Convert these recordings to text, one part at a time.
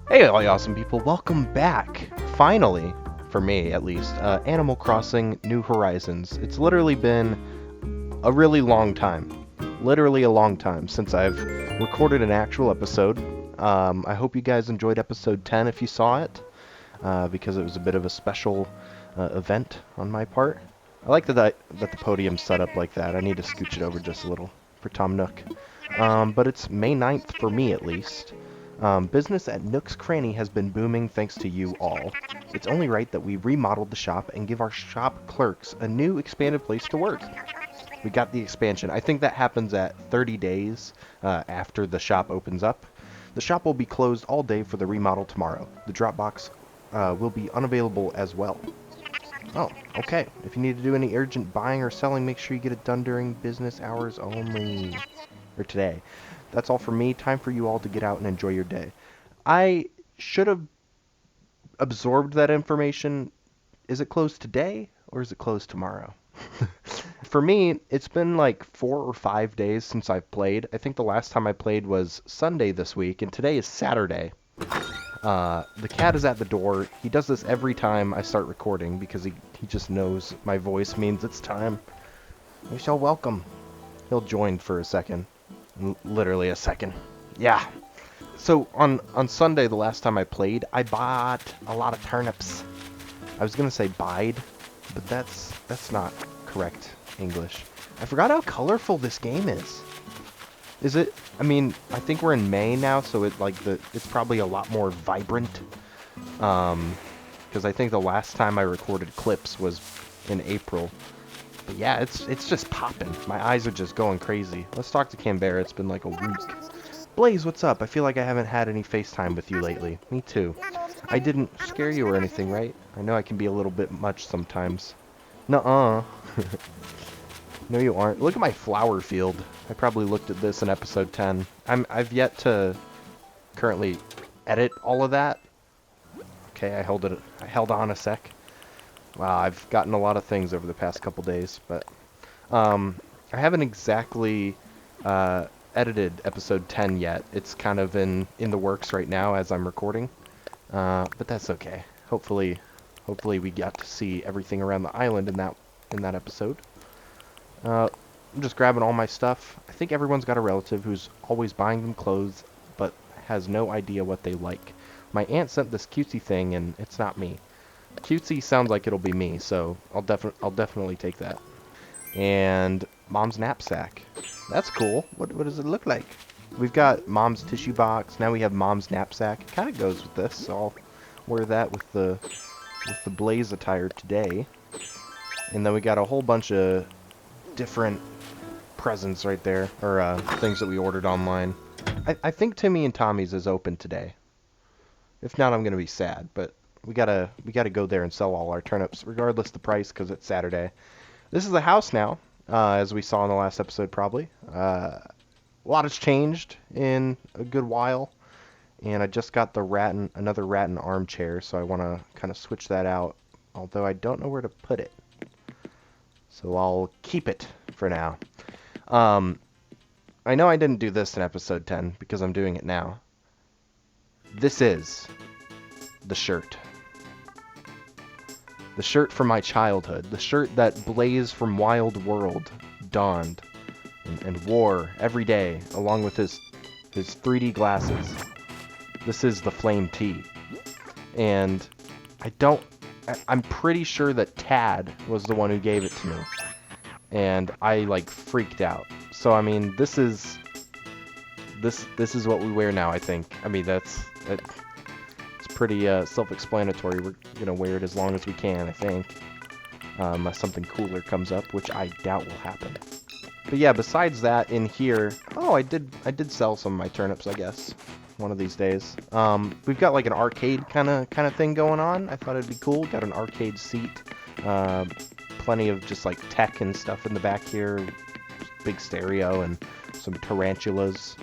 Hey, all you awesome people, welcome back. Finally, for me at least, Animal Crossing New Horizons. It's literally been a really long time. Literally a long time since I've recorded an actual episode. I hope you guys enjoyed episode 10 if you saw it, because it was a bit of a special event on my part. I like that the podium's set up like that. I need to scooch it over just a little for Tom Nook. But it's May 9th for me at least. Business at Nook's Cranny has been booming thanks to you all. It's only right that we remodeled the shop and give our shop clerks a new expanded place to work. We got the expansion. I think that happens at 30 days after the shop opens up. The shop will be closed all day for the remodel tomorrow. The Dropbox will be unavailable as well. Oh, okay. If you need to do any urgent buying or selling, make sure you get it done during business hours only. Or today. That's all for me. Time for you all to get out and enjoy your day. I should have absorbed that information. Is it closed today or is it closed tomorrow? For me, it's been like 4 or 5 days since I've played. I think the last time I played was Sunday this week, and today is Saturday. The cat is at the door. He does this every time I start recording because he just knows my voice means it's time. You're so welcome. He'll join for a second. Literally a second. Yeah. So on Sunday, the last time I played, I bought a lot of turnips. I was gonna say buyed, but that's not correct English. I forgot how colorful this game is. Is it? I mean, I think we're in May now, so it's probably a lot more vibrant. Because I think the last time I recorded clips was in April. But yeah, it's just popping. My eyes are just going crazy. Let's talk to Canberra. It's been like a week. Blaze, what's up? I feel like I haven't had any FaceTime with you lately. Me too. I didn't scare you or anything, right? I know I can be a little bit much sometimes. Nuh-uh. No, you aren't. Look at my flower field. I probably looked at this in episode 10. I've yet to currently edit all of that. Okay, I held on a sec. Wow, I've gotten a lot of things over the past couple days, but I haven't exactly edited episode 10 yet. It's kind of in the works right now as I'm recording, but that's okay. Hopefully we got to see everything around the island in that episode. I'm just grabbing all my stuff. I think everyone's got a relative who's always buying them clothes, but has no idea what they like. My aunt sent this cutesy thing, and it's not me. Cutesy sounds like it'll be me, so I'll definitely take that. And Mom's knapsack. That's cool. What does it look like? We've got Mom's tissue box. Now we have Mom's knapsack. It kind of goes with this, so I'll wear that with the Blaze attire today. And then we got a whole bunch of different presents right there, or things that we ordered online. I think Timmy and Tommy's is open today. If not, I'm gonna be sad, but we gotta go there and sell all our turnips, regardless of the price, because it's Saturday. This is the house now, as we saw in the last episode, probably. A lot has changed in a good while, and I just got another rattan armchair, so I want to kind of switch that out, although I don't know where to put it. So I'll keep it for now. I know I didn't do this in episode 10, because I'm doing it now. This is the shirt. The shirt from my childhood. The shirt that Blaze from Wild World donned and wore every day, along with his 3D glasses. This is the Flame Tee. And I'm pretty sure that Tad was the one who gave it to me. And I, like, freaked out. So, I mean, this is what we wear now, I think. I mean, it's pretty self-explanatory. We're gonna wear it as long as we can, I think. Unless something cooler comes up, which I doubt will happen. But yeah, besides that, in here, oh, I did sell some of my turnips, I guess, one of these days. We've got like an arcade kind of thing going on. I thought it'd be cool. Got an arcade seat. Plenty of just like tech and stuff in the back here. Big stereo and some tarantulas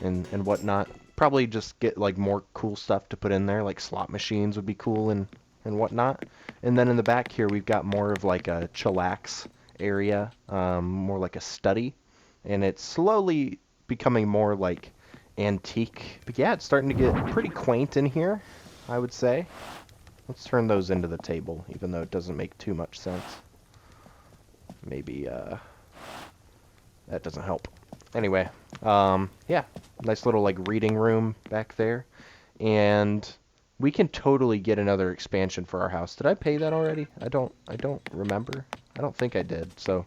and whatnot. Probably just get like more cool stuff to put in there, like slot machines would be cool and whatnot. And then in the back here, we've got more of like a chillax area, more like a study, and it's slowly becoming more like antique. But yeah, it's starting to get pretty quaint in here, I would say. Let's turn those into the table, even though it doesn't make too much sense. Maybe, that doesn't help. Anyway, yeah, nice little, like, reading room back there. And we can totally get another expansion for our house. Did I pay that already? I don't remember. I don't think I did. So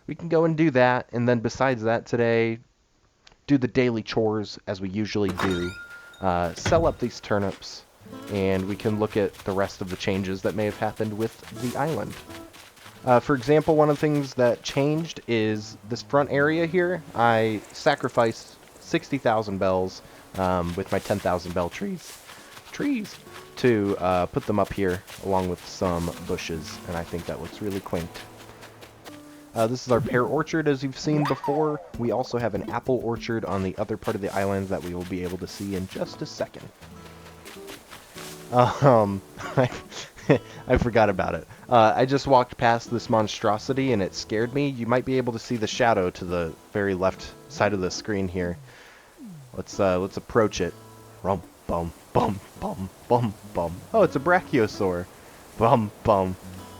we can go and do that. And then besides that today, do the daily chores as we usually do. Sell up these turnips, and we can look at the rest of the changes that may have happened with the island. For example, one of the things that changed is this front area here. I sacrificed 60,000 bells with my 10,000 bell trees to put them up here along with some bushes, and I think that looks really quaint. This is our pear orchard, as you've seen before. We also have an apple orchard on the other part of the island that we will be able to see in just a second. I forgot about it. I just walked past this monstrosity and it scared me. You might be able to see the shadow to the very left side of the screen here. Let's approach it. Rum bum bum bum bum bum. Oh, it's a brachiosaur. Bum bum.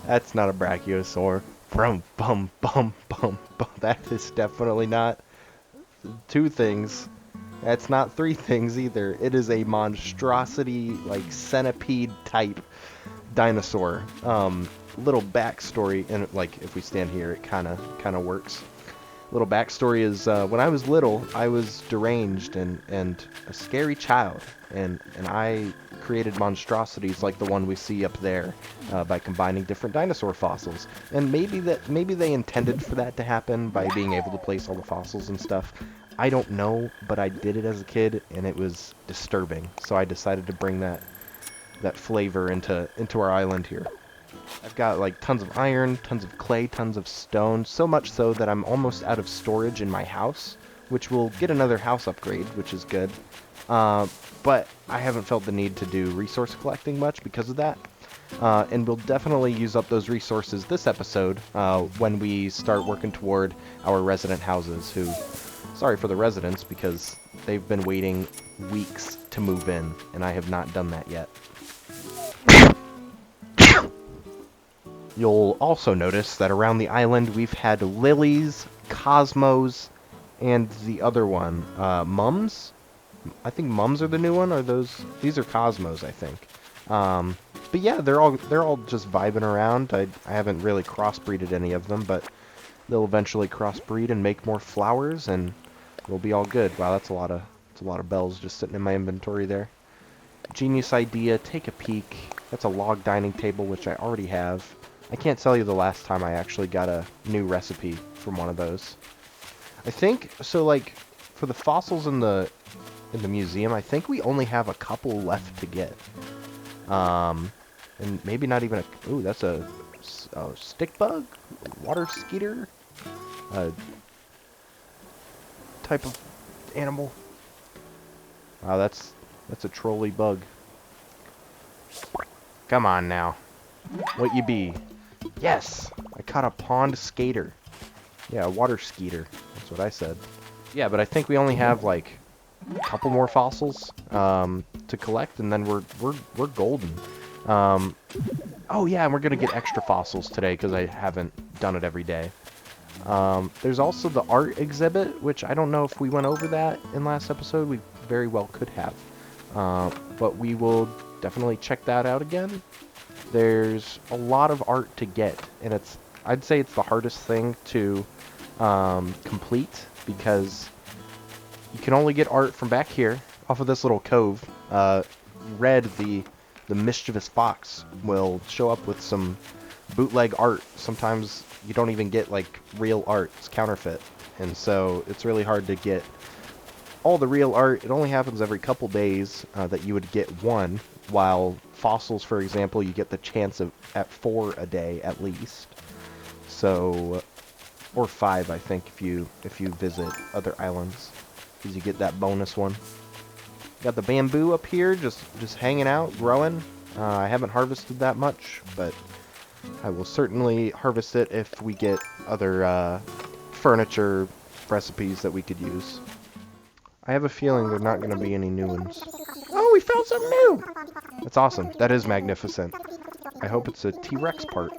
That's not a brachiosaur. Brum bum bum bum bum. That is definitely not two things. That's not three things either. It is a monstrosity, like centipede type dinosaur. Little backstory, and like if we stand here, it kind of works. Little backstory is when I was little, I was deranged and a scary child, and I created monstrosities like the one we see up there by combining different dinosaur fossils. And maybe they intended for that to happen by being able to place all the fossils and stuff. I don't know, but I did it as a kid, and it was disturbing. So I decided to bring that flavor into our island here. I've got like tons of iron, tons of clay, tons of stone, so much so that I'm almost out of storage in my house, which will get another house upgrade, which is good. But I haven't felt the need to do resource collecting much because of that. And we'll definitely use up those resources this episode when we start working toward our resident houses, who, sorry for the residents, because they've been waiting weeks to move in, and I have not done that yet. You'll also notice that around the island we've had lilies, cosmos, and the other one, mums. I think mums are the new one. Are those? These are cosmos, I think. But yeah, they're all just vibing around. I haven't really crossbreeded any of them, but they'll eventually crossbreed and make more flowers, and we'll be all good. Wow, that's a lot of bells just sitting in my inventory there. Genius idea. Take a peek. That's a log dining table, which I already have. I can't tell you the last time I actually got a new recipe from one of those. I think so. Like for the fossils in the museum, I think we only have a couple left to get. And maybe not even a... Ooh, that's a stick bug? Water skeeter? Type of animal. Wow, that's a trolley bug. Come on now. What you be? Yes! I caught a pond skater. Yeah, a water skeeter. That's what I said. Yeah, but I think we only have like a couple more fossils to collect, and then we're golden. Oh yeah, and we're gonna get extra fossils today because I haven't done it every day. There's also the art exhibit, which I don't know if we went over that in last episode. We very well could have, but we will definitely check that out again. There's a lot of art to get, and I'd say it's the hardest thing to complete, because you can only get art from back here off of this little cove. Red, the mischievous fox, will show up with some bootleg art. Sometimes you don't even get like real art, it's counterfeit, and so it's really hard to get all the real art. It only happens every couple days that you would get one, while fossils, for example, you get the chance at 4 a day at least. So, or 5, I think, if you visit other islands, because you get that bonus one. Got the bamboo up here, just hanging out, growing. I haven't harvested that much, but I will certainly harvest it if we get other furniture recipes that we could use. I have a feeling there are not going to be any new ones. Oh, we found something new! That's awesome. That is magnificent. I hope it's a T-Rex part.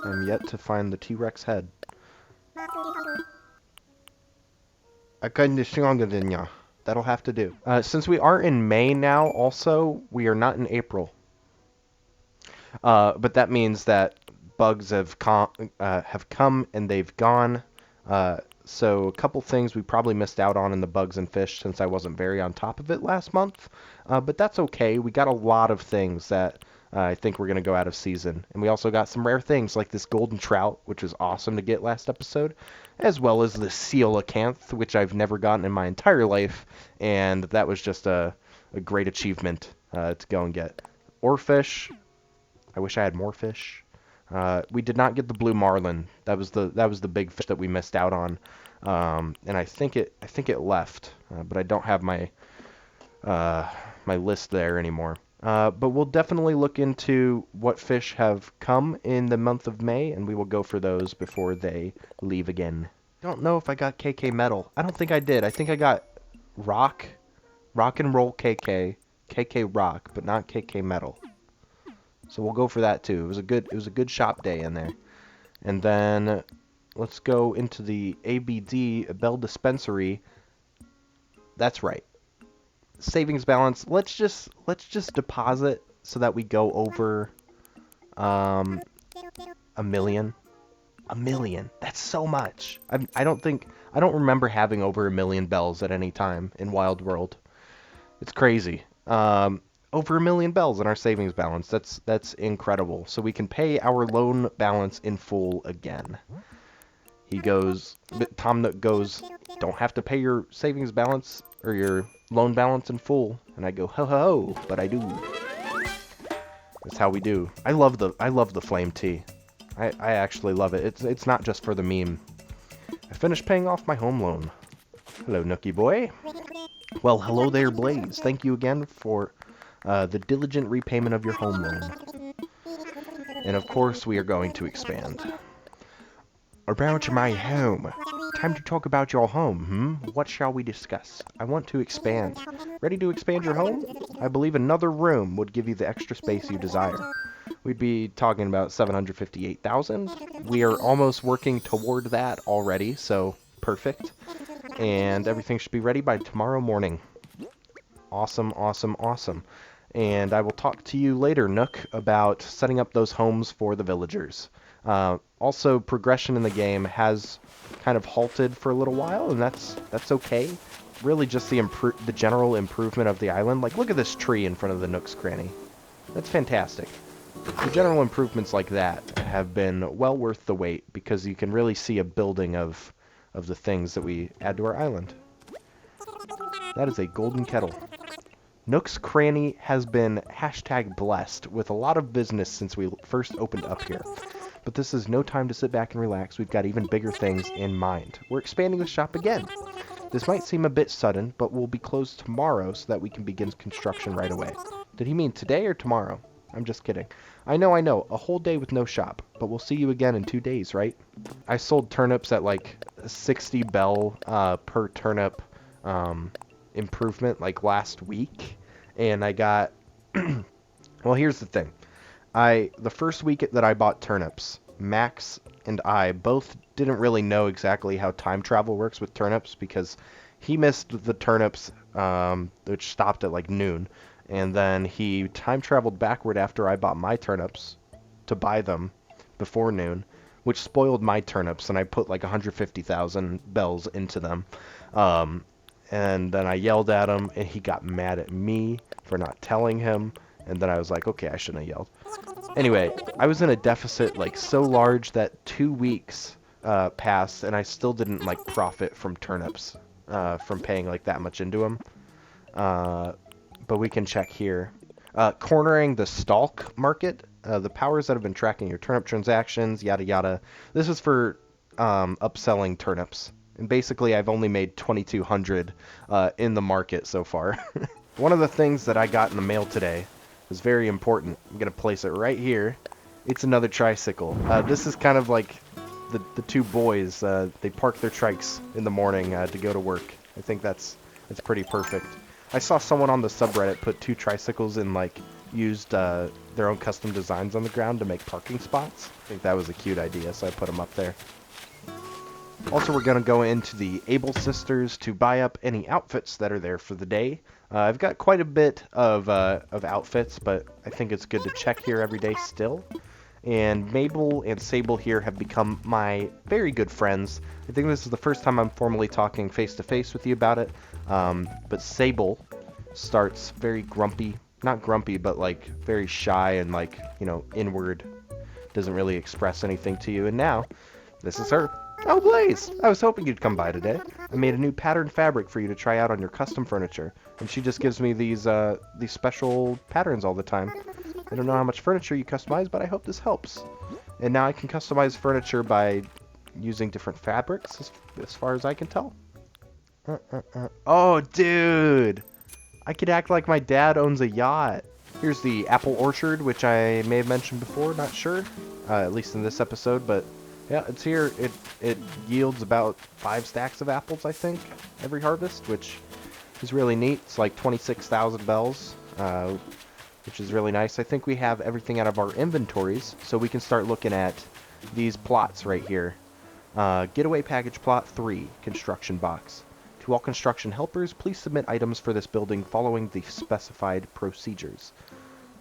I'm yet to find the T-Rex head. I couldn't be stronger than ya. That'll have to do. Since we are in May now, also, we are not in April. But that means that bugs have come and they've gone. So a couple things we probably missed out on in the bugs and fish since I wasn't very on top of it last month. But that's okay. We got a lot of things that I think we're going to go out of season. And we also got some rare things like this golden trout, which was awesome to get last episode, as well as the coelacanth, which I've never gotten in my entire life. And that was just a great achievement to go and get. Oarfish. I wish I had more fish. We did not get the blue marlin. That was the big fish that we missed out on. And I think it left, but I don't have my my list there anymore. But we'll definitely look into what fish have come in the month of May, and we will go for those before they leave again. I don't know if I got KK metal. I don't think I did. I think I got rock and roll KK rock, but not KK metal. So we'll go for that too. It was a good shop day in there. And then let's go into the ABD Bell Dispensary. That's right. Savings balance. Let's just deposit so that we go over a million. A million. That's so much. I don't remember having over 1 million bells at any time in Wild World. It's crazy. Over 1 million bells in our savings balance. That's incredible. So we can pay our loan balance in full again. Tom Nook goes, don't have to pay your savings balance or your loan balance in full. And I go, ho ho ho, but I do. That's how we do. I love the flame tea. I actually love it. It's not just for the meme. I finished paying off my home loan. Hello, Nookie boy. Well, hello there, Blaze. Thank you again for the diligent repayment of your home loan. And of course, we are going to expand. About my home. Time to talk about your home, What shall we discuss? I want to expand. Ready to expand your home? I believe another room would give you the extra space you desire. We'd be talking about 758,000. We are almost working toward that already, so perfect. And everything should be ready by tomorrow morning. Awesome, awesome, awesome. And I will talk to you later, Nook, about setting up those homes for the villagers. Also, progression in the game has kind of halted for a little while, and that's okay. Really just the general improvement of the island. Like, look at this tree in front of the Nook's Cranny. That's fantastic. The general improvements like that have been well worth the wait, because you can really see a building of the things that we add to our island. That is a golden kettle. Nook's Cranny has been #blessed with a lot of business since we first opened up here. But this is no time to sit back and relax. We've got even bigger things in mind. We're expanding the shop again. This might seem a bit sudden, but we'll be closed tomorrow so that we can begin construction right away. Did he mean today or tomorrow? I'm just kidding. I know. A whole day with no shop. But we'll see you again in 2 days, right? I sold turnips at like 60 bell per turnip improvement like last week. And I got... Well, here's the thing. The first week that I bought turnips, Max and I both didn't really know exactly how time travel works with turnips, because he missed the turnips, which stopped at like noon, and then he time traveled backward after I bought my turnips to buy them before noon, which spoiled my turnips, and I put like 150,000 bells into them. And then I yelled at him, and he got mad at me for not telling him. And then I was like, okay, I shouldn't have yelled. Anyway, I was in a deficit like so large that 2 weeks passed, and I still didn't like profit from turnips from paying like that much into them. But we can check here. Cornering the stalk market. The powers that have been tracking your turnip transactions, yada yada. This is for upselling turnips. And basically, I've only made 2,200 in the market so far. One of the things that I got in the mail today is very important. I'm going to place it right here. It's another tricycle. This is kind of like the two boys, they park their trikes in the morning to go to work. I think that's pretty perfect. I saw someone on the subreddit put two tricycles and like used their own custom designs on the ground to make parking spots. I think that was a cute idea, so I put them up there. Also, we're going to go into the Able Sisters to buy up any outfits that are there for the day. I've got quite a bit of outfits, but I think it's good to check here every day still. And Mabel and Sable here have become my very good friends. I think this is the first time I'm formally talking face-to-face with you about it. But Sable starts very grumpy. Not grumpy, but like very shy and like, you know, inward. Doesn't really express anything to you. And now, this is her. Oh, Blaze! I was hoping you'd come by today. I made a new patterned fabric for you to try out on your custom furniture. And she just gives me these special patterns all the time. I don't know how much furniture you customize, but I hope this helps. And now I can customize furniture by using different fabrics, as far as I can tell. Oh, dude! I could act like my dad owns a yacht. Here's the apple orchard, which I may have mentioned before, not sure. At least in this episode, but yeah, it's here. It yields about 5 stacks of apples, I think, every harvest, which is really neat. It's like 26,000 bells, which is really nice. I think we have everything out of our inventories, so we can start looking at these plots right here. Getaway package plot 3, construction box. To all construction helpers, please submit items for this building following the specified procedures.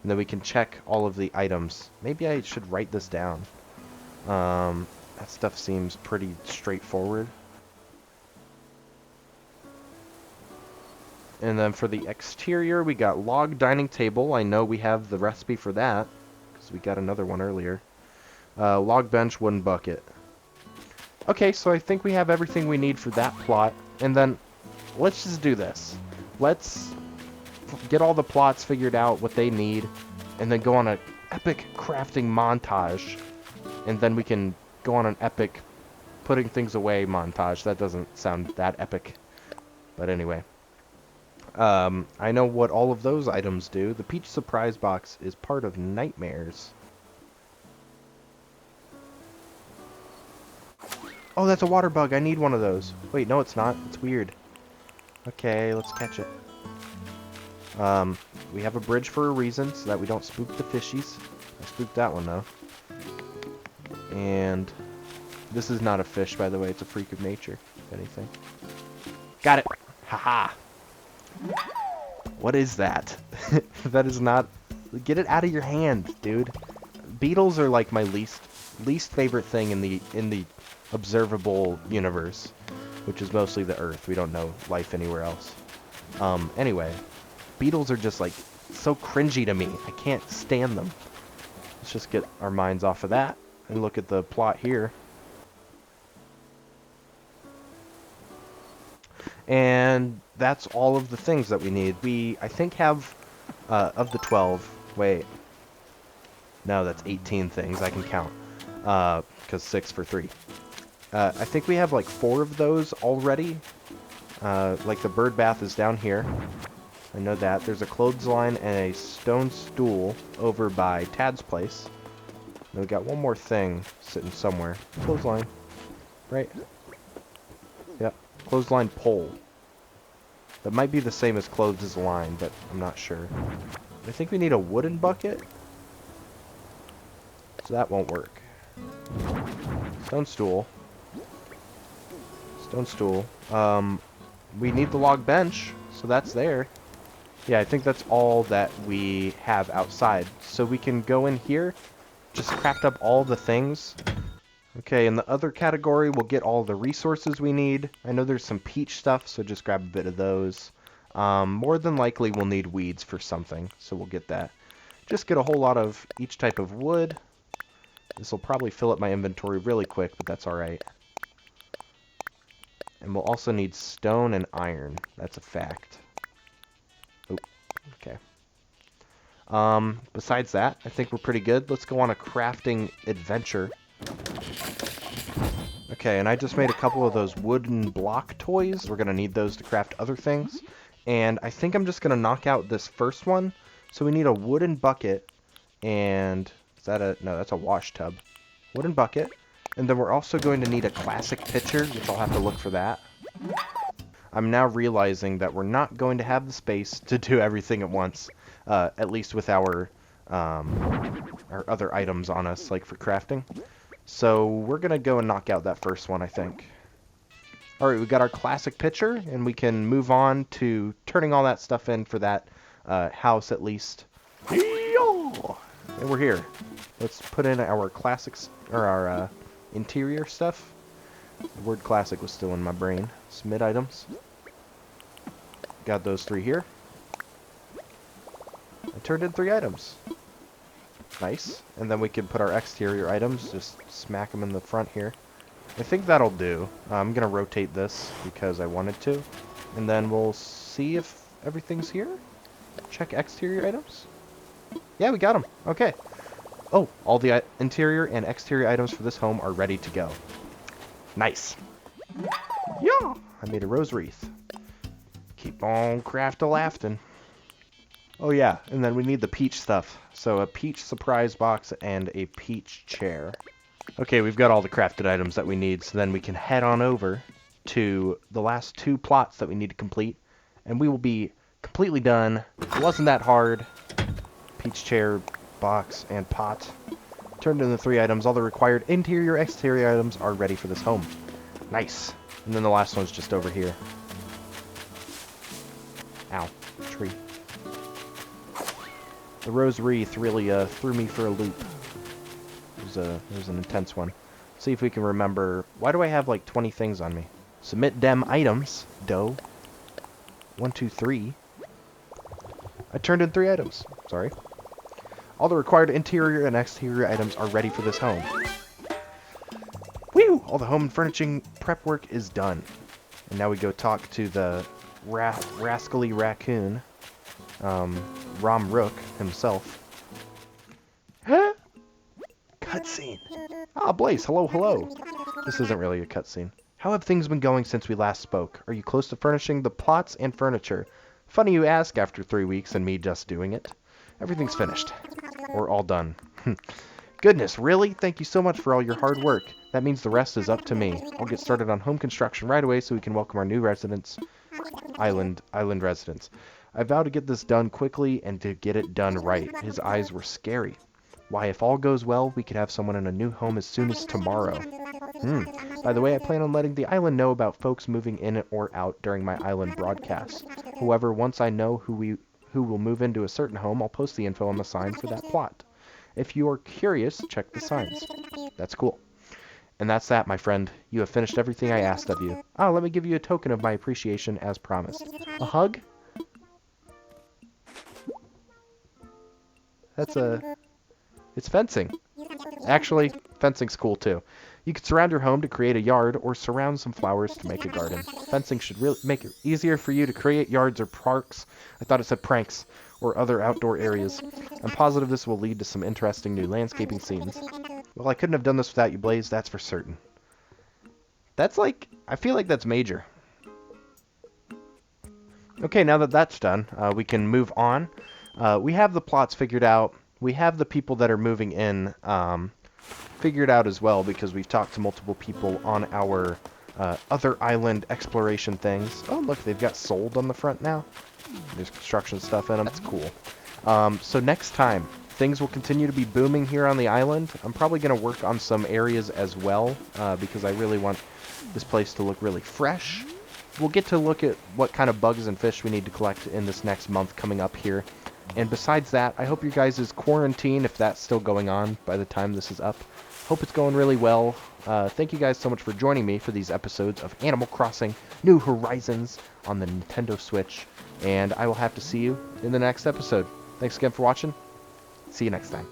And then we can check all of the items. Maybe I should write this down. That stuff seems pretty straightforward. And then for the exterior, we got log dining table. I know we have the recipe for that, because we got another one earlier. Log bench, wooden bucket. Okay, so I think we have everything we need for that plot. And then, let's just do this. Let's get all the plots figured out, what they need, and then go on an epic crafting montage. And then we can go on an epic putting things away montage. That doesn't sound that epic. But anyway. I know what all of those items do. The Peach Surprise Box is part of Nightmares. Oh, that's a water bug. I need one of those. Wait, no, it's not. It's weird. Okay, let's catch it. We have a bridge for a reason, so that we don't spook the fishies. I spooked that one, though. And this is not a fish, by the way. It's a freak of nature, if anything. Got it. Haha. What is that? That is not... Get it out of your hand, dude. Beetles are like my least favorite thing in the observable universe, which is mostly the Earth. We don't know life anywhere else. Anyway, beetles are just like so cringy to me. I can't stand them. Let's just get our minds off of that and look at the plot here. And that's all of the things that we need. We, I think, have, of the 12, wait. No, that's 18 things. I can count. Because 6 for 3. I think we have like 4 of those already. Like the bird bath is down here. I know that. There's a clothesline and a stone stool over by Tad's place. And we got one more thing sitting somewhere. Clothesline. Right? Yep. Clothesline pole. That might be the same as clothesline, but I'm not sure. I think we need a wooden bucket. So that won't work. Stone stool. Stone stool. We need the log bench, so that's there. Yeah, I think that's all that we have outside. So we can go in here, just craft up all the things. Okay, in the other category, we'll get all the resources we need. I know there's some peach stuff, so just grab a bit of those. More than likely, we'll need weeds for something, so we'll get that. Just get a whole lot of each type of wood. This will probably fill up my inventory really quick, but that's alright. And we'll also need stone and iron. That's a fact. Oh, okay. Besides that, I think we're pretty good. Let's go on a crafting adventure. Okay, and I just made a couple of those wooden block toys. We're going to need those to craft other things. And I think I'm just going to knock out this first one. So we need a wooden bucket. And is that a... No, that's a wash tub. Wooden bucket. And then we're also going to need a classic pitcher, which I'll have to look for that. I'm now realizing that we're not going to have the space to do everything at once, at least with our other items on us, like for crafting. So we're going to go and knock out that first one, I think. Alright, we got our classic pitcher, and we can move on to turning all that stuff in for that house at least. And we're here. Let's put in our classics, or our interior stuff. The word classic was still in my brain. Submit items. Got those 3 here. I turned in 3 items. Nice. And then we can put our exterior items, just smack them in the front here. I think that'll do. I'm going to rotate this because I wanted to. And then we'll see if everything's here. Check exterior items. Yeah, we got them. Okay. Oh, all the interior and exterior items for this home are ready to go. Nice. Yeah, I made a rose wreath. Keep on craft-a-laftin'. Oh yeah, and then we need the peach stuff. So a peach surprise box and a peach chair. Okay, we've got all the crafted items that we need, so then we can head on over to the last 2 plots that we need to complete, and we will be completely done. It wasn't that hard. Peach chair, box, and pot. Turned in the 3 items. All the required interior, exterior items are ready for this home. Nice. And then the last one's just over here. Ow. Tree. The rose wreath really threw me for a loop. It was an intense one. See if we can remember. Why do I have like 20 things on me? Submit dem items. Dough. 1, 2, 3. I turned in 3 items. Sorry. All the required interior and exterior items are ready for this home. Woo! All the home and furnishing prep work is done. And now we go talk to the rascally raccoon, Rom Rook himself. Huh? Cutscene. Ah, Blaze, hello, hello. This isn't really a cutscene. How have things been going since we last spoke? Are you close to furnishing the plots and furniture? Funny you ask after 3 weeks and me just doing it. Everything's finished. Or all done. Goodness, really? Thank you so much for all your hard work. That means the rest is up to me. I'll get started on home construction right away so we can welcome our new residents. Island residents. I vow to get this done quickly and to get it done right. His eyes were scary. Why, if all goes well, we could have someone in a new home as soon as tomorrow. By the way, I plan on letting the island know about folks moving in or out during my island broadcast. However, once I know who will move into a certain home, I'll post the info on the sign for that plot. If you are curious, check the signs. That's cool. And that's that, my friend. You have finished everything I asked of you. Ah, let me give you a token of my appreciation as promised. A hug? It's fencing. Actually, fencing's cool too. You could surround your home to create a yard, or surround some flowers to make a garden. Fencing should really make it easier for you to create yards or parks. I thought it said pranks, or other outdoor areas. I'm positive this will lead to some interesting new landscaping scenes. Well, I couldn't have done this without you, Blaze, that's for certain. That's like, I feel like that's major. Okay, now that that's done, we can move on. We have the plots figured out. We have the people that are moving in figured out as well, because we've talked to multiple people on our other island exploration things. Oh, look, they've got sold on the front now. There's construction stuff in them. That's cool. So next time, things will continue to be booming here on the island. I'm probably going to work on some areas as well, because I really want this place to look really fresh. We'll get to look at what kind of bugs and fish we need to collect in this next month coming up here. And besides that, I hope your guys' quarantine, if that's still going on by the time this is up, hope it's going really well. Thank you guys so much for joining me for these episodes of Animal Crossing New Horizons on the Nintendo Switch. And I will have to see you in the next episode. Thanks again for watching. See you next time.